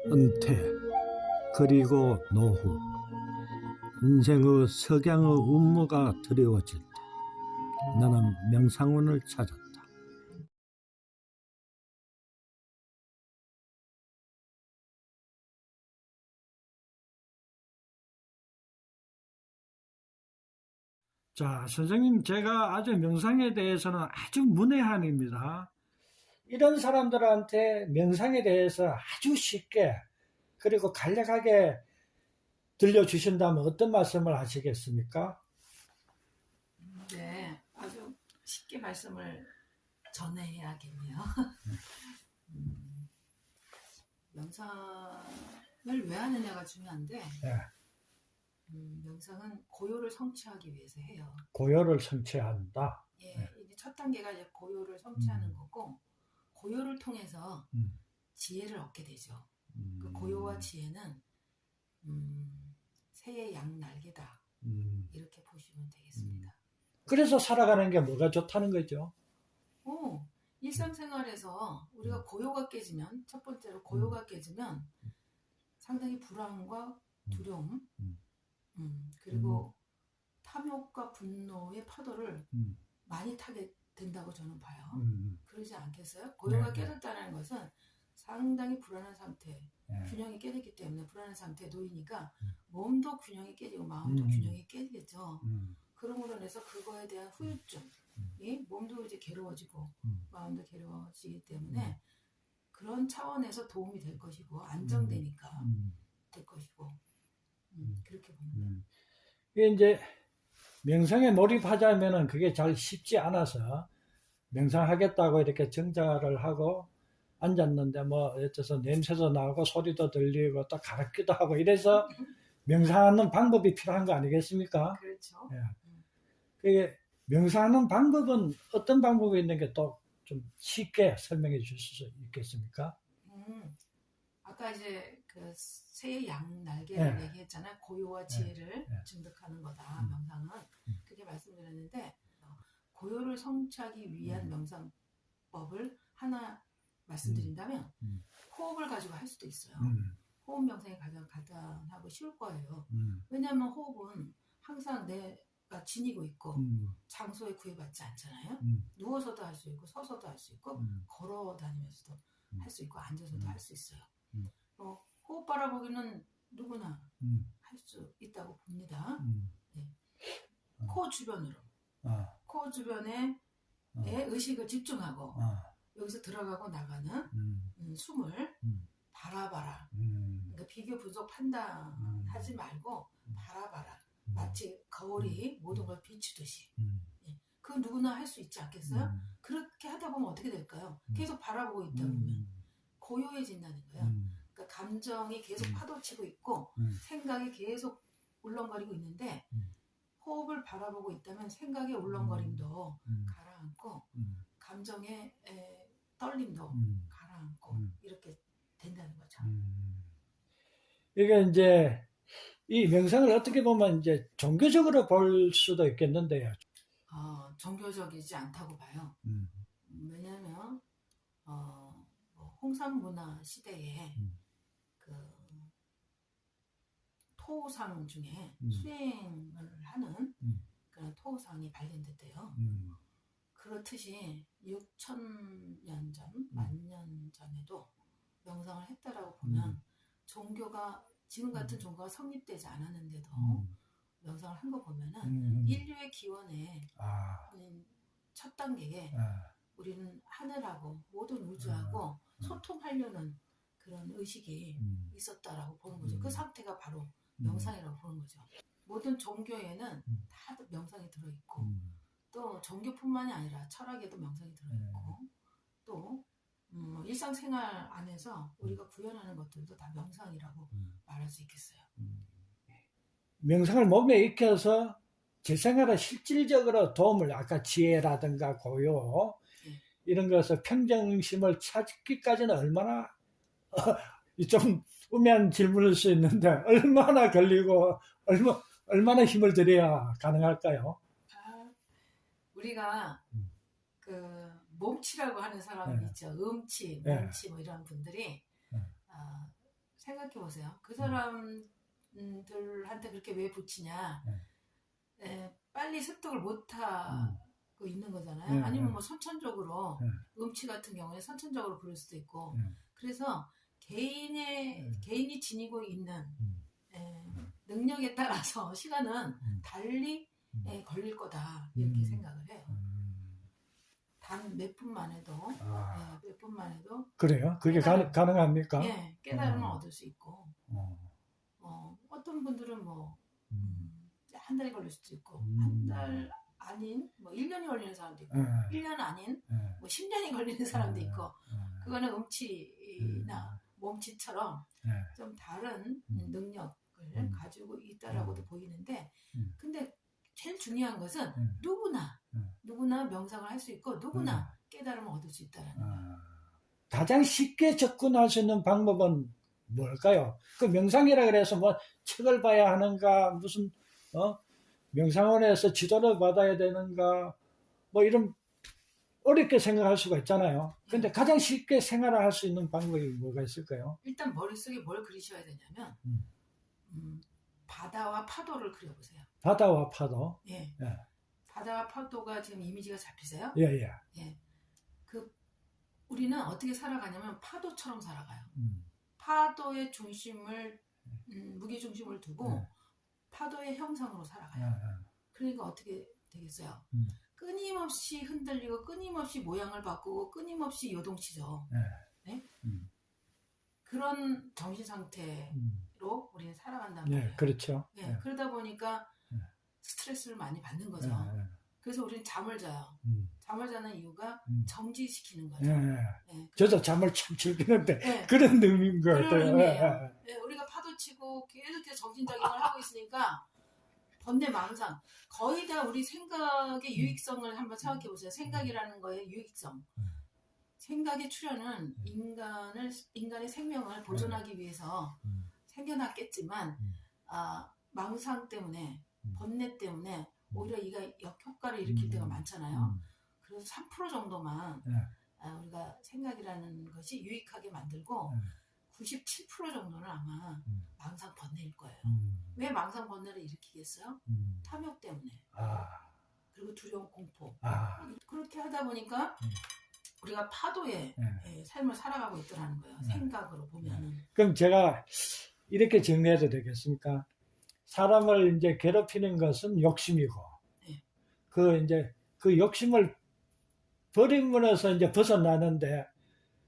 은퇴 그리고 노후 인생의 석양의 운무가 드리워질 때 나는 명상원을 찾았다. 자, 선생님, 제가 아주 명상에 대해서는 아주 문외한입니다. 이런 사람들한테 명상에 대해서 아주 쉽게 그리고 간략하게 들려주신다면 어떤 말씀을 하시겠습니까? 네, 아주 쉽게 말씀을 전해야겠네요. 명상을 왜 하느냐가 중요한데, 네. 명상은 고요를 성취하기 위해서 해요. 고요를 성취한다. 예, 네. 이게 첫 단계가 이제 고요를 성취하는 거고, 고요를 통해서 지혜를 얻게 되죠. 그 고요와 지혜는 새의 양 날개다. 이렇게 보시면 되겠습니다. 그래서 살아가는 게 뭐가 좋다는 거죠? 일상생활에서 우리가 고요가 깨지면, 첫 번째로 고요가 깨지면 상당히 불안과 두려움, 그리고 탐욕과 분노의 파도를 많이 타게 된다고 저는 봐요. 그러지 않겠어요? 고요가 깨졌다는 것은 상당히 불안한 상태, 균형이 깨졌기 때문에 불안한 상태에 놓이니까 몸도 균형이 깨지고 마음도 균형이 깨지겠죠. 그러므로 인해서 그거에 대한 후유증이 몸도 이제 괴로워지고 마음도 괴로워지기 때문에 그런 차원에서 도움이 될 것이고 안정되니까 될 것이고 그렇게 봅니다. 이게 이제 명상에 몰입하자면은 그게 잘 쉽지 않아서 명상하겠다고 이렇게 정자를 하고 앉았는데 뭐 어째서 냄새도 나고 소리도 들리고 또 가렵기도 하고 이래서 명상하는 방법이 필요한 거 아니겠습니까? 그렇죠. 예. 그게 명상하는 방법은 어떤 방법이 있는 게 또 좀 쉽게 설명해 주실 수 있겠습니까? 아까 이제 그 새의 양 날개를 예. 얘기했잖아요. 고요와 지혜를 증득하는 거다. 명상은 그렇게 말씀드렸는데 고요를 성취하기 위한 명상법을 하나 말씀드린다면 호흡을 가지고 할 수도 있어요. 호흡 명상이 가장 간단하고 쉬울 거예요. 왜냐하면 호흡은 항상 내가 지니고 있고 장소에 구애받지 않잖아요. 누워서도 할 수 있고 서서도 할 수 있고 걸어 다니면서도 할 수 있고 앉아서도 할 수 있어요. 호흡 바라보기는 누구나 할 수 있다고 봅니다. 네. 코 주변으로 코 주변에 의식을 집중하고 여기서 들어가고 나가는 숨을 바라봐라. 그러니까 비교 분석 판단하지 말고 바라봐라. 마치 거울이 모든 걸 비추듯이. 그거 누구나 할 수 있지 않겠어요? 그렇게 하다 보면 어떻게 될까요? 계속 바라보고 있다 보면 고요해진다는 거예요. 그러니까 감정이 계속 파도치고 있고 생각이 계속 울렁거리고 있는데 호흡을 바라보고 있다면 생각의 울렁거림도 가라앉고 감정의 떨림도 가라앉고 이렇게 된다는 거죠. 이게 이제 이 명상을 어떻게 보면 이제 종교적으로 볼 수도 있겠는데요. 종교적이지 않다고 봐요. 왜냐하면 뭐 홍산문화 시대에 그 토상 중에 수행을 하는 그런 토상이 발견됐대요. 그렇듯이 6,000년 전, 10,000년 전에도 명상을 했다라고 보면 종교가 지금 같은 종교가 성립되지 않았는데도 명상을 한 거 보면은 인류의 기원의 첫 단계에 우리는 하늘하고 모든 우주하고 소통하려는 그런 의식이 있었다라고 보는 거죠. 그 상태가 바로 명상이라고 보는 거죠. 모든 종교에는 다 명상이 들어있고 또 종교뿐만이 아니라 철학에도 명상이 들어있고 또 일상생활 안에서 우리가 구현하는 것들도 다 명상이라고 말할 수 있겠어요. 명상을 몸에 익혀서 제 생활에 실질적으로 도움을 아까 지혜라든가 고요 이런 것을 평정심을 찾기까지는 얼마나 좀 우매한 질문일 수 있는데 얼마나 걸리고 얼마나 힘을 들여야 가능할까요? 우리가 그 몸치라고 하는 사람이 있죠. 음치, 몸치 뭐 이런 분들이 생각해 보세요. 그 사람들한테 그렇게 왜 붙이냐? 빨리 습득을 못 하고 있는 거잖아요. 아니면 뭐 선천적으로 음치 같은 경우에 선천적으로 그럴 수도 있고. 그래서 개인이 지니고 있는 능력에 따라서 시간은 달리 걸릴 거다 이렇게 생각을 해요. 단 몇 분만 해도 몇 분만 해도 그래요? 그게 가능합니까? 예, 깨달음을 얻을 수 있고 어떤 분들은 뭐 한 달이 걸릴 수도 있고 한 달 아닌 뭐 1년이 걸리는 사람도 있고 1년 아닌 뭐 10년이 걸리는 사람도 있고 그거는 음치나 몸치처럼 좀 다른 능력을 가지고 있다라고도 보이는데 근데 제일 중요한 것은 누구나 명상을 할 수 있고 누구나 깨달음을 얻을 수 있다는 거예요. 가장 쉽게 접근할 수 있는 방법은 뭘까요? 그 명상이라 그래서 뭐 책을 봐야 하는가 무슨 명상원에서 지도를 받아야 되는가 뭐 이런 어렵게 생각할 수가 있잖아요. 근데 가장 쉽게 생활할 수 있는 방법이 뭐가 있을까요? 일단 머릿속에 뭘 그리셔야 되냐면 바다와 파도를 그려보세요. 바다와 파도. 예. 예. 바다와 파도가 지금 이미지가 잡히세요? 예. 우리는 어떻게 살아가냐면 파도처럼 살아가요. 파도의 중심을 무게 중심을 두고 파도의 형상으로 살아가요. 그러니까 어떻게 되겠어요? 끊임없이 흔들리고 끊임없이 모양을 바꾸고 끊임없이 요동치죠. 네? 그런 정신 상태로 우리는 살아간단 말이에요. 그렇죠. 그러다 보니까 스트레스를 많이 받는 거죠. 그래서 우리는 잠을 자요. 잠을 자는 이유가 정지시키는 거죠. 저도 잠을 참 즐기는데 그런 의미인 것 같아요. 의미예요. 우리가 파도치고 계속해서 정신작용을 하고 있으니까 번뇌망상 거의 다 우리 생각의 유익성을 한번 생각해 보세요. 생각이라는 거의 유익성. 생각의 출현은 인간의 생명을 보존하기 위해서 생겨났겠지만 망상 때문에 번뇌 때문에 오히려 이가 역효과를 일으킬 때가 많잖아요. 그래서 3% 정도만 우리가 생각이라는 것이 유익하게 만들고 97% 정도는 아마 망상 번뇌일 거예요. 왜 망상 번뇌를 일으키겠어요? 탐욕 때문에. 그리고 두려움, 공포. 그렇게 하다 보니까 우리가 파도의 삶을 살아가고 있더라는 거예요. 생각으로 보면은. 그럼 제가 이렇게 정리해도 되겠습니까? 사람을 이제 괴롭히는 것은 욕심이고, 그 욕심을 버림으로써 이제 벗어나는데,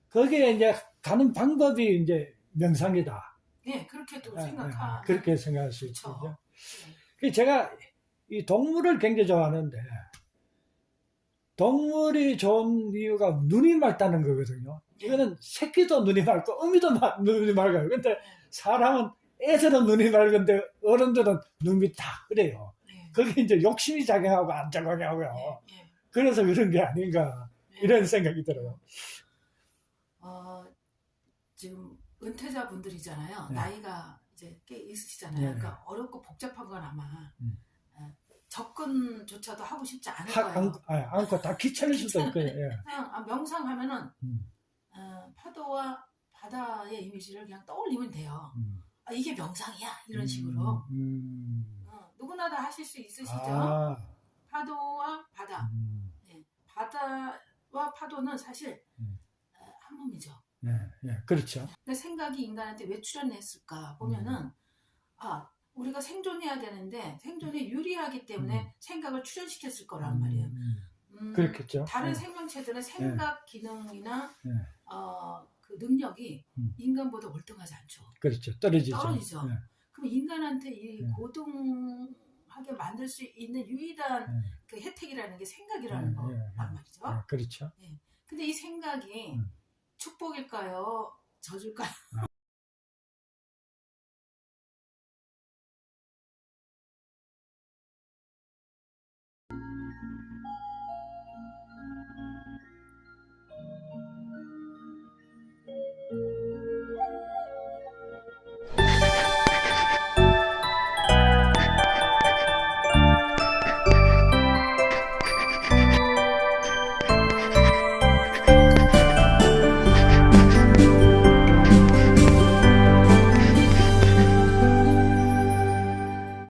거기에 이제 가는 방법이 이제 명상이다. 네, 그렇게도 생각하면. 그렇게 생각할 수 있죠. 제가 이 동물을 굉장히 좋아하는데, 동물이 좋은 이유가 눈이 맑다는 거거든요. 이거는 새끼도 눈이 맑고, 어미도 눈이 맑아요. 근데 사람은 애들은 눈이 맑은데 어른들은 눈이 다 그래요. 그게 이제 욕심이 작용하고 안 작용하고요. 그래서 그런 게 아닌가 이런 생각이 들어요. 지금 은퇴자 분들이잖아요. 나이가 이제 꽤 있으시잖아요. 그러니까 어렵고 복잡한 건 아마 접근조차도 하고 싶지 않을 거예요. 않고 다 귀찮을 수도 있고요. 그냥 명상하면은 파도와 바다의 이미지를 그냥 떠올리면 돼요. 이게 명상이야 이런 식으로 누구나 다 하실 수 있으시죠. 파도와 바다 바다와 파도는 사실 한 몸이죠. 그렇죠. 근데 생각이 인간한테 왜 출현했을까 보면은 우리가 생존해야 되는데 생존에 유리하기 때문에 생각을 출현시켰을 거란 말이에요. 그렇겠죠. 다른 생명체들은 생각 기능이나 그 능력이 인간보다 월등하지 않죠. 그렇죠. 떨어지죠. 그럼 인간한테 이 고등하게 만들 수 있는 유일한 그 혜택이라는 게 생각이라는 거란 말이죠. 그렇죠. 근데 이 생각이 축복일까요? 저줄까요?